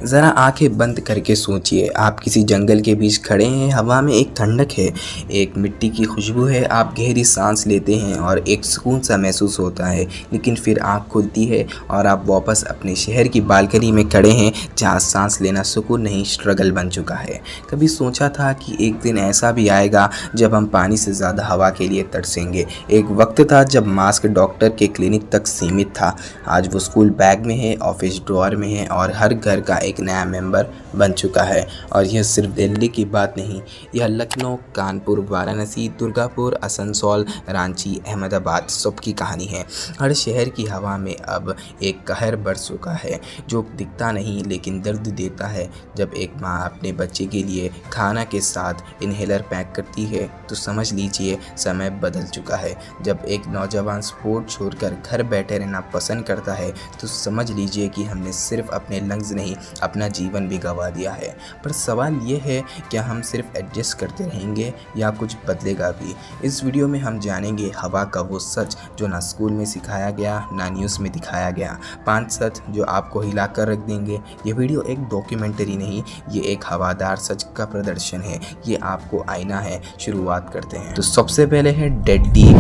ज़रा आंखें बंद करके सोचिए, आप किसी जंगल के बीच खड़े हैं। हवा में एक ठंडक है, एक मिट्टी की खुशबू है। आप गहरी सांस लेते हैं और एक सुकून सा महसूस होता है। लेकिन फिर आँख खुलती है और आप वापस अपने शहर की बालकनी में खड़े हैं, जहाँ सांस लेना सुकून नहीं, स्ट्रगल बन चुका है। कभी सोचा था कि एक दिन ऐसा भी आएगा जब हम पानी से ज़्यादा हवा के लिए तरसेंगे। एक वक्त था जब मास्क डॉक्टर के क्लिनिक तक सीमित था। आज वो स्कूल बैग में है, ऑफिस ड्रॉअर में है और हर घर का एक नया मेंबर बन चुका है। और यह सिर्फ दिल्ली की बात नहीं, यह लखनऊ, कानपुर, वाराणसी, दुर्गापुर, आसनसोल, रांची, अहमदाबाद सबकी कहानी है। हर शहर की हवा में अब एक कहर बरस चुका है जो दिखता नहीं लेकिन दर्द देता है। जब एक माँ अपने बच्चे के लिए खाना के साथ इन्हेलर पैक करती है तो समझ लीजिए समय बदल चुका है। जब एक नौजवान स्पोर्ट छोड़कर घर बैठे रहना पसंद करता है तो समझ लीजिए कि हमने सिर्फ अपने लंग्स नहीं, अपना जीवन भी गंवा दिया है। पर सवाल ये है, क्या हम सिर्फ एडजस्ट करते रहेंगे या कुछ बदलेगा भी? इस वीडियो में हम जानेंगे हवा का वो सच जो ना स्कूल में सिखाया गया, ना न्यूज़ में दिखाया गया। 5 सच जो आपको हिला कर रख देंगे। ये वीडियो एक डॉक्यूमेंट्री नहीं, ये एक हवादार सच का प्रदर्शन है। ये आपको आईना है। शुरुआत करते हैं। तो सबसे पहले है डेडली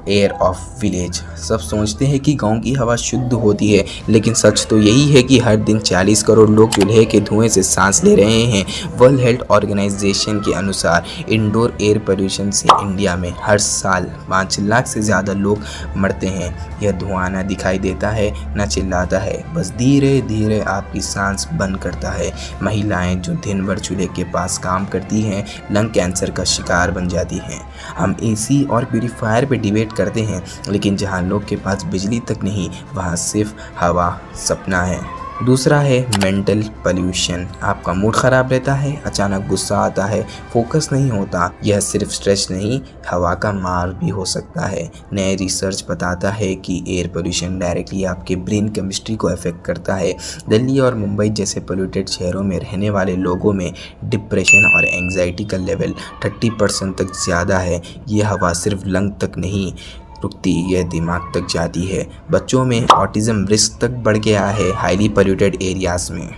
एयर ऑफ विलेज। सब सोचते हैं कि गांव की हवा शुद्ध होती है, लेकिन सच तो यही है कि हर दिन 40 करोड़ लोग चूल्हे के धुएं से सांस ले रहे हैं। वर्ल्ड हेल्थ ऑर्गेनाइजेशन के अनुसार इंडोर एयर पोल्यूशन से इंडिया में हर साल 5 लाख से ज़्यादा लोग मरते हैं। यह धुआं ना दिखाई देता है, ना चिल्लाता है, बस धीरे धीरे आपकी सांस बंद करता है। महिलाएं जो दिन भर चूल्हे के पास काम करती हैं, लंग कैंसर का शिकार बन जाती हैं। हम एसी और प्यूरीफायर पे डिबेट करते हैं, लेकिन जहां लोग के पास बिजली तक नहीं, वहां सिर्फ हवा सपना है। दूसरा है मेंटल पोल्यूशन। आपका मूड ख़राब रहता है, अचानक गुस्सा आता है, फोकस नहीं होता। यह सिर्फ स्ट्रेस नहीं, हवा का मार भी हो सकता है। नए रिसर्च बताता है कि एयर पोल्यूशन डायरेक्टली आपके ब्रेन केमिस्ट्री को अफेक्ट करता है। दिल्ली और मुंबई जैसे पोल्यूटेड शहरों में रहने वाले लोगों में डिप्रेशन और एंग्जाइटी का लेवल 30% तक ज़्यादा है। ये हवा सिर्फ लंग तक नहीं रुकती, यह दिमाग तक जाती है। बच्चों में ऑटिज्म रिस्क तक बढ़ गया है हाईली पोल्यूटेड एरियाज़ में।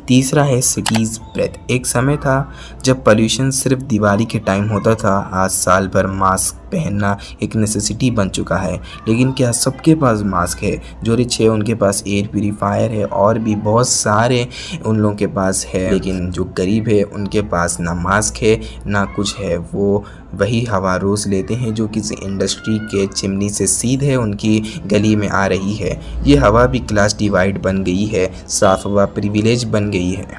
तीसरा है सिटीज़ ब्रेथ। एक समय था जब पोल्यूशन सिर्फ दिवाली के टाइम होता था। आज साल भर मास्क पहनना एक नेसेसिटी बन चुका है। लेकिन क्या सबके पास मास्क है? जो रिच है उनके पास एयर प्यूरीफायर है और भी बहुत सारे उन लोगों के पास है, लेकिन जो गरीब है उनके पास ना मास्क है ना कुछ है। वो वही हवा रोज़ लेते हैं जो किसी इंडस्ट्री के चिमनी से सीधे उनकी गली में आ रही है। ये हवा भी क्लास डिवाइड बन गई है, साफ हवा प्रिविलेज बन गई है।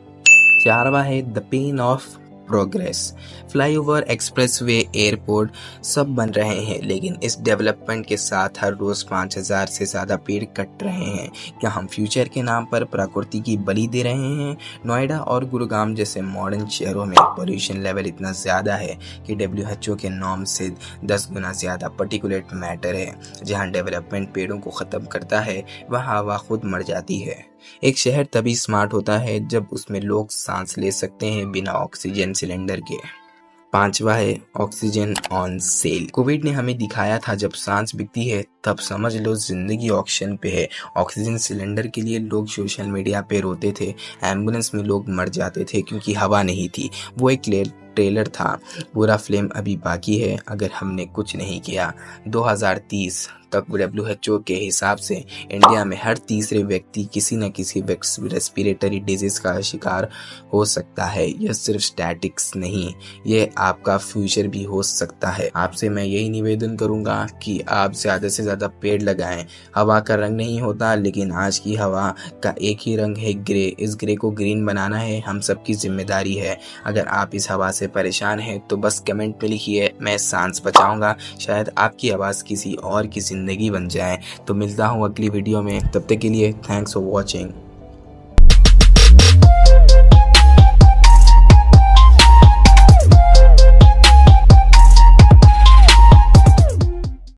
चारवा है the pain of progress. Flyover, expressway, airport सब बन रहे हैं, लेकिन इस डेवलपमेंट के साथ हर रोज़ 5000 से ज़्यादा पेड़ कट रहे हैं। क्या हम फ्यूचर के नाम पर प्रकृति की बलि दे रहे हैं? नोएडा और गुरुग्राम जैसे मॉडर्न शहरों में पोल्यूशन लेवल इतना ज़्यादा है कि WHO के नॉर्म से 10 गुना ज़्यादा पार्टिकुलेट मैटर है। जहाँ डेवलपमेंट पेड़ों को ख़त्म करता है, वहाँ हवा खुद मर जाती है। एक शहर तभी स्मार्ट होता है जब उसमें लोग सांस ले सकते हैं बिना ऑक्सीजन सिलेंडर के। 5वां है ऑक्सीजन ऑन सेल। कोविड ने हमें दिखाया था जब सांस बिकती है तब समझ लो जिंदगी ऑक्शन पे है। ऑक्सीजन सिलेंडर के लिए लोग सोशल मीडिया पे रोते थे, एम्बुलेंस में लोग मर जाते थे क्योंकि हवा नहीं थी। वो एक ट्रेलर था, पूरा फिल्म अभी बाकी है अगर हमने कुछ नहीं किया। 2030 तक WHO के हिसाब से इंडिया में हर तीसरे व्यक्ति किसी न किसी रेस्पिरेटरी डिजीज का शिकार हो सकता है। यह सिर्फ स्टैटिक्स नहीं, ये आपका फ्यूचर भी हो सकता है। आपसे मैं यही निवेदन करूंगा कि आप ज़्यादा से ज़्यादा पेड़ लगाएं। हवा का रंग नहीं होता, लेकिन आज की हवा का एक ही रंग है, ग्रे। इस ग्रे को ग्रीन बनाना है हम सबकी जिम्मेदारी है। अगर आप इस हवा से परेशान हैं तो बस कमेंट में लिखिए, मैं सांस बचाऊंगा। शायद आपकी आवाज़ किसी और की ज़िंदगी बन जाए। तो मिलता हूँ अगली वीडियो में, तब तक के लिए थैंक्स फॉर वॉचिंग।